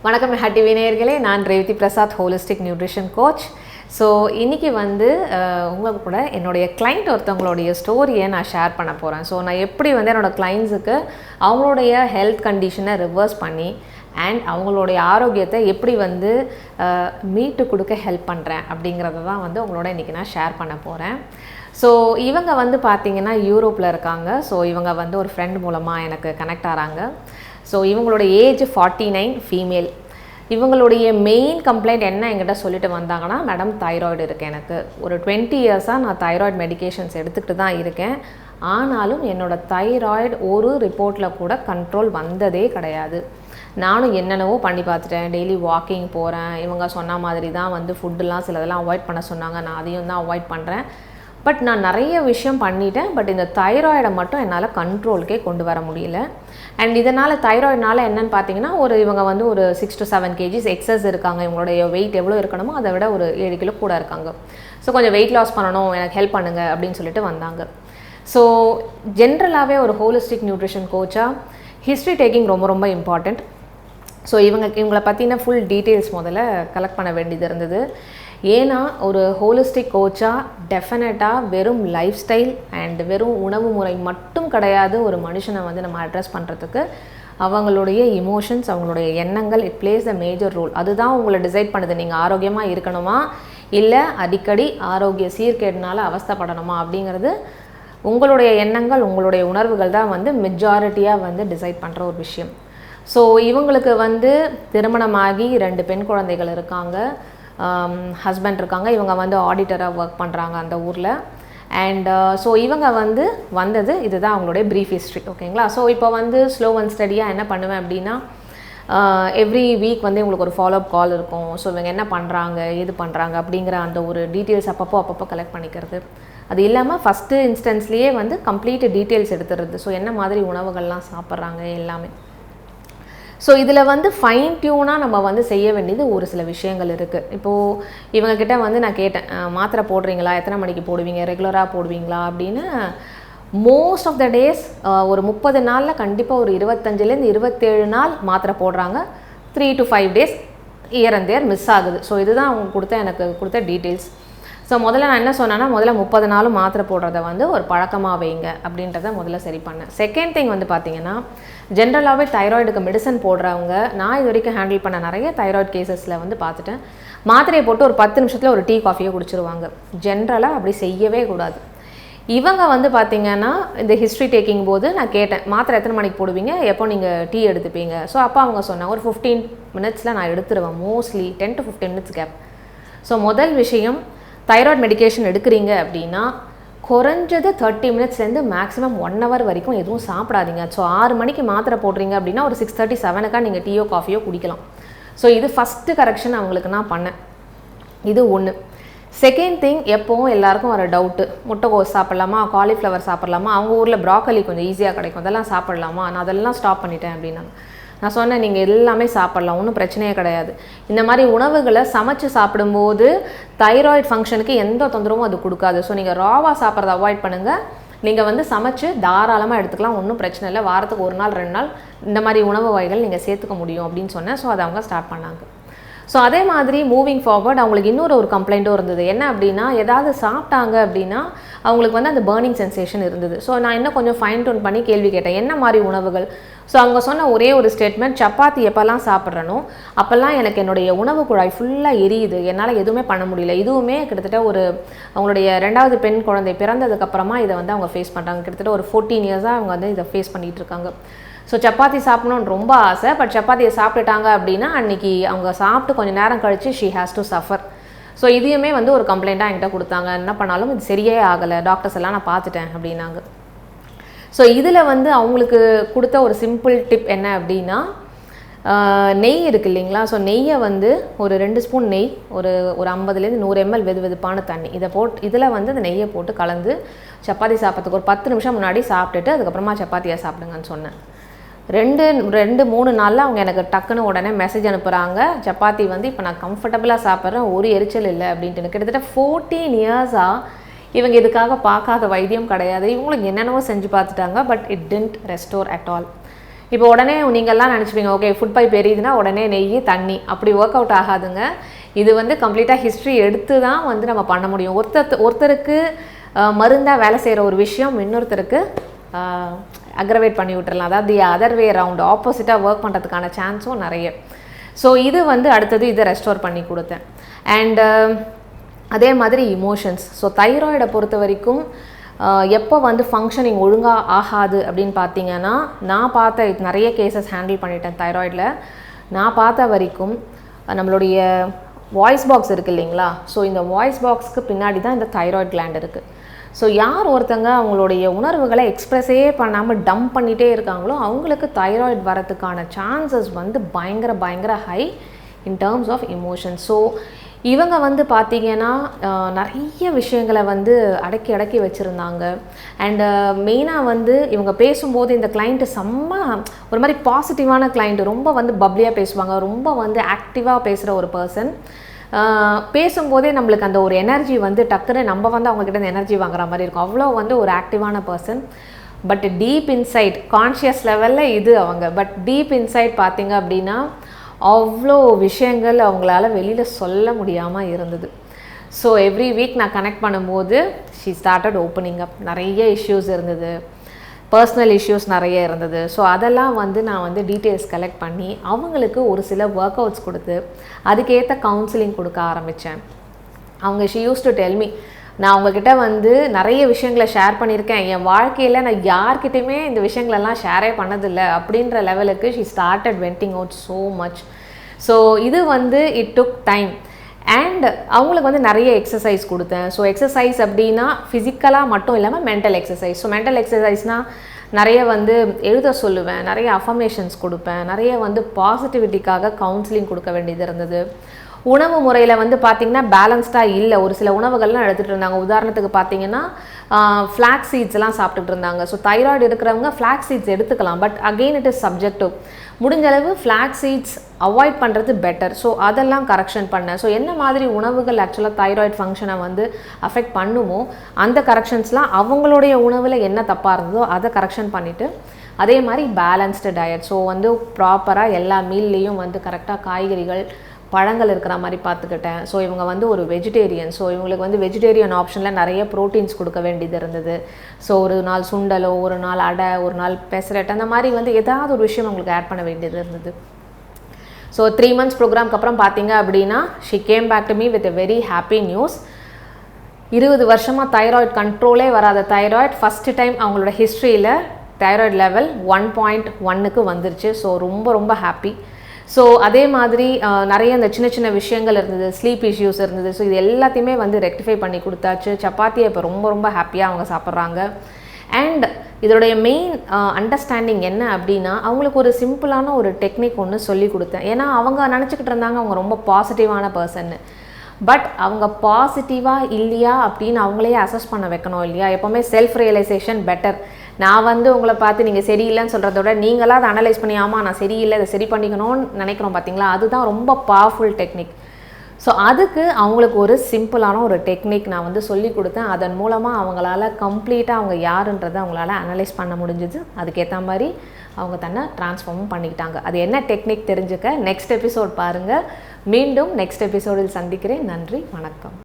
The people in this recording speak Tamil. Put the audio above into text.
வணக்கம் ஹாட்டி வினேயர்களே, நான் Revathi Prasad, holistic nutrition coach. So இன்றைக்கி உங்களுக்கு கூட என்னுடைய கிளைண்ட் ஒருத்தவங்களுடைய ஸ்டோரியை நான் ஷேர் பண்ண போகிறேன். ஸோ நான் எப்படி என்னோடய கிளைண்ட்ஸுக்கு அவங்களுடைய ஹெல்த் கண்டிஷனை ரிவர்ஸ் பண்ணி அண்ட் அவங்களுடைய ஆரோக்கியத்தை எப்படி மீட்டு கொடுக்க ஹெல்ப் பண்ணுறேன் அப்படிங்கிறத தான் உங்களோட இன்றைக்கி நான் ஷேர் பண்ண போகிறேன். ஸோ இவங்க பார்த்திங்கன்னா யூரோப்பில் இருக்காங்க. ஸோ இவங்க ஒரு ஃப்ரெண்ட் மூலமாக எனக்கு கனெக்ட் ஆகிறாங்க. ஸோ இவங்களோட ஏஜ் 49, ஃபீமேல். இவங்களுடைய மெயின் கம்ப்ளைண்ட் என்ன என்கிட்ட சொல்லிட்டு வந்தாங்கன்னா, மேடம் தைராய்டு இருக்குது, எனக்கு ஒரு 20 இயர்ஸாக நான் தைராய்டு மெடிக்கேஷன்ஸ் எடுத்துக்கிட்டு தான் இருக்கேன். ஆனாலும் என்னோடய தைராய்டு ஒரு ரிப்போர்ட்டில் கூட கண்ட்ரோல் வந்ததே கிடையாது. நானும் என்னென்னவோ பண்ணி பார்த்துட்டேன். டெய்லி வாக்கிங் போகிறேன். இவங்க சொன்ன மாதிரி தான் ஃபுட்டுலாம் சிலதெல்லாம் அவாய்ட் பண்ண சொன்னாங்க. நான் அதையும் தான் அவாய்ட் பண்ணுறேன். பட் நான் நிறைய விஷயம் பண்ணிட்டேன். பட் இந்த தைராய்டை மட்டும் என்னால் கண்ட்ரோலுக்கே கொண்டு வர முடியல. அண்ட் இதனால் தைராய்டுனால என்னென்னு பார்த்தீங்கன்னா, இவங்க ஒரு 6 to 7 kgs எக்ஸஸ் இருக்காங்க. இவங்களுடைய வெயிட் எவ்வளோ இருக்கணுமோ அதை விட ஒரு 7 கிலோ கூட இருக்காங்க. ஸோ கொஞ்சம் வெயிட் லாஸ் பண்ணணும், எனக்கு ஹெல்ப் பண்ணுங்கள் அப்படின்னு சொல்லிட்டு வந்தாங்க. ஸோ ஜென்ரலாகவே ஒரு ஹோலிஸ்டிக் நியூட்ரிஷன் கோச்சாக ஹிஸ்ட்ரி டேக்கிங் ரொம்ப ரொம்ப இம்பார்ட்டண்ட். ஸோ இவங்களை பற்றின ஃபுல் டீட்டெயில்ஸ் முதல்ல கலெக்ட் பண்ண வேண்டியது இருந்தது. ஏன்னா ஒரு ஹோலிஸ்டிக் கோச்சாக டெஃபினட்டாக வெறும் லைஃப் ஸ்டைல் அண்ட் வெறும் உணவு முறை மட்டும் கிடையாது. ஒரு மனுஷனை நம்ம அட்ரஸ் பண்ணுறதுக்கு அவங்களுடைய இமோஷன்ஸ், அவங்களுடைய எண்ணங்கள், it plays a major role. அதுதான் உங்களை டிசைட் பண்ணுது, நீங்கள் ஆரோக்கியமாக இருக்கணுமா இல்லை அடிக்கடி ஆரோக்கிய சீர்கேடுனால அவஸ்தைப்படணுமா அப்படிங்கிறது உங்களுடைய எண்ணங்கள், உங்களுடைய உணர்வுகள் தான் மெஜாரிட்டியாக டிசைட் பண்ணுற ஒரு விஷயம். ஸோ இவங்களுக்கு திருமணமாகி 2 பெண் குழந்தைகள் இருக்காங்க. ஹஸ்பண்ட் இருக்காங்க. இவங்க ஆடிட்டராக ஒர்க் பண்ணுறாங்க அந்த ஊரில். அண்ட் ஸோ இவங்க வந்தது இதுதான் அவங்களுடைய ப்ரீஃப் ஹிஸ்ட்ரி. ஓகேங்களா? ஸோ இப்போ ஸ்லோ அண்ட் ஸ்டடியாக என்ன பண்ணுவேன் அப்படின்னா, எவ்ரி வீக் உங்களுக்கு ஒரு ஃபாலோஅப் கால் இருக்கும். ஸோ இவங்க என்ன பண்ணுறாங்க, எது பண்ணுறாங்க அப்படிங்கிற அந்த ஒரு டீட்டெயில்ஸ் அப்பப்போ கலெக்ட் பண்ணிக்கிறது. அது இல்லாமல் ஃபஸ்ட்டு இன்ஸ்டன்ஸ்லேயே கம்ப்ளீட் டீட்டெயில்ஸ் எடுத்துடுறது. ஸோ என்ன மாதிரி உணவுகள்லாம் சாப்பிட்றாங்க எல்லாமே. ஸோ இதில் ஃபைன் டியூனாக நம்ம செய்ய வேண்டியது ஒரு சில விஷயங்கள் இருக்குது. இப்போது இவங்கக்கிட்ட நான் கேட்டேன், மாத்திரை போடுறீங்களா, எத்தனை மணிக்கு போடுவீங்க, ரெகுலராக போடுவீங்களா அப்படின்னு. மோஸ்ட் ஆஃப் த டேஸ் ஒரு 30 நாளில் கண்டிப்பாக ஒரு 25லேருந்து 27 நாள் மாத்திரை போடுறாங்க. 3 to 5 days year and there miss ஆகுது. ஸோ இதுதான் அவங்க எனக்கு கொடுத்த டீட்டெயில்ஸ். ஸோ முதல்ல நான் என்ன சொன்னேன்னா, முதல்ல 30 நாளும் மாத்திரை போடுறத ஒரு பழக்கமாக வைங்க அப்படின்றத முதல்ல சரி பண்ணேன். செகண்ட் திங் பார்த்தீங்கன்னா, ஜென்ரலாகவே தைராய்டுக்கு மெடிசன் போடுறவங்க, நான் இது வரைக்கும் ஹேண்டில் பண்ண நிறைய தைராய்டு கேசஸில் பார்த்துட்டேன், மாத்திரையை போட்டு ஒரு 10 நிமிஷத்தில் ஒரு டீ காஃபியை குடிச்சிருவாங்க. ஜென்ரலாக அப்படி செய்யவே கூடாது. இவங்க பார்த்தீங்கன்னா, இந்த ஹிஸ்ட்ரி டேக்கிங் போது நான் கேட்டேன், மாத்திரை எத்தனை மணிக்கு போடுவீங்க, எப்போ நீங்கள் டீ எடுத்துப்பீங்க? ஸோ அப்போ அவங்க சொன்னாங்க, ஒரு 15 minutes நான் எடுத்துருவேன். Mostly 10 to 15 minutes gap. So முதல் விஷயம், தைராய்டு மெடிக்கேஷன் எடுக்கிறீங்க அப்படின்னா குறைஞ்சது 30 minutesலேருந்து மேக்ஸிமம் 1 hour வரைக்கும் எதுவும் சாப்பிடாதீங்க. ஸோ 6 மணிக்கு மாத்திரை போடுறீங்க அப்படின்னா ஒரு 6:30, 7க்காக நீங்கள் டீயோ காஃபியோ குடிக்கலாம். ஸோ இது ஃபஸ்ட்டு கரெக்ஷன் அவங்களுக்கு நான் பண்ணேன். இது ஒன்று. செகண்ட் திங், எப்போவும் எல்லாருக்கும் வர டவுட்டு, முட்டைகோஸ் சாப்பிட்லாமா, காலிஃப்ளவர் சாப்பிட்லாமா, அவங்க ஊரில் ப்ராக்கலி கொஞ்சம் ஈஸியாக கிடைக்கும், அதெல்லாம் சாப்பிட்லாமா, நான் அதெல்லாம் ஸ்டாப் பண்ணிட்டேன் அப்படின்னாங்க. நான் சொன்னேன், நீங்கள் எல்லாமே சாப்பிட்லாம், ஒன்றும் பிரச்சனையே கிடையாது. இந்த மாதிரி உணவுகளை சமைச்சு சாப்பிடும்போது தைராய்டு ஃபங்க்ஷனுக்கு எந்த தொந்தரவும் அது கொடுக்காது. ஸோ நீங்கள் ராவாக சாப்பிட்றத அவாய்ட் பண்ணுங்கள். நீங்கள் சமைச்சு தாராளமாக எடுத்துக்கலாம், ஒன்றும் பிரச்சனை இல்லை. வாரத்துக்கு 1 நாள் 2 நாள் இந்த மாதிரி உணவு வகைகள் நீங்கள் சேர்த்துக்க முடியும் அப்படின்னு சொன்னேன். ஸோ அதை அவங்க ஸ்டார்ட் பண்ணாங்க. ஸோ அதே மாதிரி மூவிங் ஃபார்வர்ட் அவங்களுக்கு இன்னொரு கம்ப்ளைண்ட்டும் இருந்தது. என்ன அப்படின்னா, ஏதாவது சாப்பிட்டாங்க அப்படின்னா அவங்களுக்கு அந்த பர்னிங் சென்சேஷன் இருந்தது. ஸோ நான் இன்னும் கொஞ்சம் ஃபைன் டூன் பண்ணி கேள்வி கேட்டேன், என்ன மாதிரி உணவுகள். ஸோ அவங்க சொன்ன ஒரே ஒரு ஸ்டேட்மெண்ட், சப்பாத்தி எப்போல்லாம் சாப்பிட்றனோ அப்போல்லாம் எனக்கு என்னுடைய உணவு குழாய் ஃபுல்லாக எரியுது, என்னால் எதுவுமே பண்ண முடியல. இதுவுமே கிட்டத்தட்ட அவங்களுடைய 2வது பெண் குழந்தை பிறந்ததுக்கப்புறமா இதை அவங்க ஃபேஸ் பண்ணுறாங்க. கிட்டத்தட்ட ஒரு 14 இயர்ஸாக அவங்க இதை ஃபேஸ் பண்ணிகிட்டு இருக்காங்க. ஸோ சப்பாத்தி சாப்பிடணுன்னு ரொம்ப ஆசை. பட் சப்பாத்தியை சாப்பிட்டுட்டாங்க அப்படின்னா அன்றைக்கி அவங்க சாப்பிட்டு கொஞ்சம் நேரம் கழித்து she has to suffer. So இதையுமே ஒரு கம்ப்ளைண்ட்டாக என்கிட்ட கொடுத்தாங்க. என்ன பண்ணாலும் இது சரியே ஆகலை, டாக்டர்ஸ் எல்லாம் நான் பார்த்துட்டேன் அப்படின்னாங்க. ஸோ இதில் அவங்களுக்கு கொடுத்த ஒரு சிம்பிள் டிப் என்ன அப்படின்னா, நெய் இருக்குது இல்லைங்களா? ஸோ நெய்யை ஒரு 2 ஸ்பூன் நெய், ஒரு 50லேருந்து 100 ml வெதுப்பான தண்ணி, இதை இதில் அந்த நெய்யை போட்டு கலந்து சப்பாத்தி சாப்பிட்றதுக்கு ஒரு 10 நிமிஷம் முன்னாடி சாப்பிட்டுட்டு அதுக்கப்புறமா சப்பாத்தியாக சாப்பிடுங்கன்னு சொன்னேன். 2-3 நாளில் அவங்க எனக்கு டக்குன்னு உடனே மெசேஜ் அனுப்புகிறாங்க, சப்பாத்தி இப்போ நான் கம்ஃபர்டபுளாக சாப்பிட்றேன், ஒரு எரிச்சல் இல்லை அப்படின்ட்டு. கிட்டத்தட்ட 14 இயர்ஸாக இவங்க இதுக்காக பார்க்காத வைத்தியம் கிடையாது. இவங்களுக்கு என்னென்னவோ செஞ்சு பார்த்துட்டாங்க. But it didn't restore at all. இப்போ உடனே நீங்கள்லாம் நினச்சிப்பீங்க ஓகே ஃபுட் பைப் எரியுதுன்னா உடனே நெய் தண்ணி அப்படி ஒர்க் அவுட் ஆகாதுங்க. இது வந்து கம்ப்ளீட்டாக ஹிஸ்ட்ரி எடுத்து தான் வந்து நம்ம பண்ண முடியும். ஒருத்தருக்கு மருந்தாக வேலை செய்கிற ஒரு விஷயம் இன்னொருத்தருக்கு அக்ரவேட் பண்ணி விட்டுறலாம். அதாவது அதர் வே ரவுண்ட் ஆப்போசிட்டாக ஒர்க் பண்ணுறதுக்கான சான்ஸும் நிறைய. ஸோ இது வந்து அடுத்தது இதை ரெஸ்டோர் பண்ணி கொடுத்தேன். அண்டு அதே மாதிரி இமோஷன்ஸ். ஸோ தைராய்டை பொறுத்த வரைக்கும் எப்போ வந்து ஃபங்க்ஷனிங் ஒழுங்காக ஆகாது அப்படின்னு பார்த்தீங்கன்னா, நான் பார்த்த நிறைய கேசஸ் ஹேண்டில் பண்ணிட்டேன் தைராய்டில். நான் பார்த்த வரைக்கும் நம்மளுடைய வாய்ஸ் பாக்ஸ் இருக்குது இல்லைங்களா, ஸோ இந்த வாய்ஸ் பாக்ஸ்க்கு பின்னாடி தான் இந்த தைராய்ட் கிளாண்ட் இருக்குது. ஸோ யார் ஒருத்தங்க அவங்களுடைய உணர்வுகளை எக்ஸ்ப்ரெஸே பண்ணாமல் டம்ப் பண்ணிகிட்டே இருக்காங்களோ அவங்களுக்கு தைராய்டு வரதுக்கான சான்சஸ் வந்து பயங்கர high in terms of emotions. So இவங்க வந்து பார்த்திங்கன்னா நிறைய விஷயங்களை வந்து அடக்கி வச்சுருந்தாங்க. அண்டு மெயினாக வந்து இவங்க பேசும்போது இந்த கிளைண்ட்டு செம்ம ஒரு மாதிரி பாசிட்டிவான கிளைண்ட்டு, ரொம்ப வந்து பப்ளியாக பேசுவாங்க, ரொம்ப வந்து ஆக்டிவாக பேசுகிற ஒரு பர்சன். பேசும்போதே நம்மளுக்கு அந்த ஒரு எனர்ஜி வந்து டக்குன்னு நம்ம வந்து அவங்கக்கிட்ட இந்த எனர்ஜி வாங்குற மாதிரி இருக்கும். அவ்வளோ வந்து ஒரு ஆக்டிவான person. But deep inside conscious லெவலில் இது அவங்க, பட் டீப் இன்சைட் பார்த்திங்க அப்படின்னா அவ்வளோ விஷயங்கள் அவங்களால வெளியில் சொல்ல முடியாமல் இருந்தது. ஸோ எவ்ரி வீக் நான் கனெக்ட் பண்ணும்போது ஷீ ஸ்டார்டட் ஓப்பனிங் அப். நிறைய இஷ்யூஸ் இருந்தது, பர்சனல் இஷ்யூஸ் நிறைய இருந்தது. ஸோ அதெல்லாம் வந்து நான் வந்து டீட்டெயில்ஸ் கலெக்ட் பண்ணி அவங்களுக்கு ஒரு சில ஒர்க் அவுட்ஸ் கொடுத்து அதுக்கேற்ற கவுன்சிலிங் கொடுக்க ஆரம்பித்தேன். அவங்க she use to tell me, நான் உங்ககிட்ட வந்து நிறைய விஷயங்களை ஷேர் பண்ணியிருக்கேன், என் வாழ்க்கையில் நான் யார்கிட்டையுமே இந்த விஷயங்களெல்லாம் ஷேரே பண்ணதில்லை அப்படின்ற லெவலுக்கு she started venting out so much. So இது வந்து இட் டுக் டைம். அண்ட் அவங்களுக்கு வந்து நிறைய எக்ஸசைஸ் கொடுத்தேன். ஸோ எக்ஸசைஸ் அப்படின்னா ஃபிசிக்கலாக மட்டும் இல்லாமல் மென்டல் எக்ஸசைஸ். ஸோ மென்டல் எக்ஸசைஸ்னால் நிறைய வந்து எழுத சொல்லுவேன், நிறைய அஃபர்மேஷன்ஸ் கொடுப்பேன், நிறைய வந்து பாசிட்டிவிட்டிக்காக கவுன்சிலிங் கொடுக்க வேண்டியது இருந்தது. உணவு முறையில் வந்து பார்த்திங்கன்னா பேலன்ஸ்டாக இல்லை, ஒரு சில உணவுகள்லாம் எடுத்துகிட்டு இருந்தாங்க. உதாரணத்துக்கு பார்த்திங்கன்னா ஃப்ளாக்ஸ் சீட்ஸ்லாம் சாப்பிட்டுட்டு இருந்தாங்க. ஸோ தைராய்டு இருக்கிறவங்க ஃப்ளாக்ஸ் சீட்ஸ் எடுத்துக்கலாம், but again it is subjective. முடிஞ்ச அளவு ஃப்ளாக்ஸ் சீட்ஸ் அவாய்ட் பண்ணுறது பெட்டர். ஸோ அதெல்லாம் கரெக்ஷன் பண்ணேன். ஸோ என்ன மாதிரி உணவுகள் ஆக்சுவலாக தைராய்டு ஃபங்க்ஷனை வந்து அஃபெக்ட் பண்ணுமோ அந்த கரெக்ஷன்ஸ்லாம் அவங்களுடைய உணவில் என்ன தப்பாக இருந்ததோ அதை கரெக்ஷன் பண்ணிவிட்டு அதே மாதிரி பேலன்ஸ்டு டயட். ஸோ வந்து ப்ராப்பராக எல்லா மீல்லையும் வந்து கரெக்டாக காய்கறிகள் பழங்கள் இருக்கிற மாதிரி பார்த்துக்கிட்டேன். ஸோ இவங்க வந்து ஒரு வெஜிடேரியன். ஸோ இவங்களுக்கு வந்து வெஜிடேரியன் ஆப்ஷனில் நிறைய ப்ரோட்டீன்ஸ் கொடுக்க வேண்டியது இருந்தது. ஸோ ஒரு நாள் சுண்டலோ, ஒரு நாள் அடை, ஒரு நாள் பெசரட், அந்த மாதிரி வந்து ஏதாவது ஒரு விஷயம் அவங்களுக்கு ஆட் பண்ண வேண்டியது இருந்தது. ஸோ 3 months ப்ரோக்ராம்க்கு அப்புறம் பார்த்தீங்க அப்படின்னா she came back to me with a very happy news. 20 வருஷமாக தைராய்டு கண்ட்ரோலே வராத தைராய்டு ஃபஸ்ட்டு டைம் அவங்களோட ஹிஸ்ட்ரியில் தைராய்டு லெவல் 1.1க்கு வந்துருச்சு. ஸோ ரொம்ப ஹாப்பி. ஸோ அதே மாதிரி நிறைய இந்த சின்ன விஷயங்கள் இருந்தது, ஸ்லீப் இஷ்யூஸ் இருந்தது. ஸோ இது எல்லாத்தையுமே வந்து ரெக்டிஃபை பண்ணி கொடுத்தாச்சு. சப்பாத்தியை இப்போ ரொம்ப ஹாப்பியாக அவங்க சாப்பிட்றாங்க. அண்ட் இதோடைய மெயின் அண்டர்ஸ்டாண்டிங் என்ன அப்படின்னா அவங்களுக்கு ஒரு சிம்பிளான ஒரு டெக்னிக் ஒன்று சொல்லி கொடுத்தேன். ஏன்னா அவங்க நினச்சிக்கிட்டு இருந்தாங்க அவங்க ரொம்ப பாசிட்டிவான பர்சன்னு. பட் அவங்க பாசிட்டிவாக இல்லையா அப்படின்னு அவங்களே அசஸ் பண்ண வைக்கணும் இல்லையா. எப்போவுமே செல்ஃப் ரியலைசேஷன் பெட்டர். நான் வந்து உங்களை பார்த்து நீங்கள் சரியில்லைன்னு சொல்கிறத விட நீங்களாக அதை அனலைஸ் பண்ணி ஆமாம் நான் சரியில்லை இதை சரி பண்ணிக்கணும்னு நினைக்கிறோம் பார்த்தீங்களா, அதுதான் ரொம்ப பவர்ஃபுல் டெக்னிக். ஸோ அதுக்கு அவங்களுக்கு ஒரு சிம்பிளான ஒரு டெக்னிக் நான் வந்து சொல்லி கொடுத்தேன். அதன் மூலமாக அவங்களால கம்ப்ளீட்டாக அவங்க யாருன்றதை அவங்களால அனலைஸ் பண்ண முடிஞ்சுது. அதுக்கேற்ற மாதிரி அவங்க தன்னை ட்ரான்ஸ்ஃபார்மும் பண்ணிக்கிட்டாங்க. அது என்ன டெக்னிக் தெரிஞ்சுக்க நெக்ஸ்ட் எபிசோட் பாருங்கள். மீண்டும் நெக்ஸ்ட் எபிசோடில் சந்திக்கிறேன். நன்றி, வணக்கம்.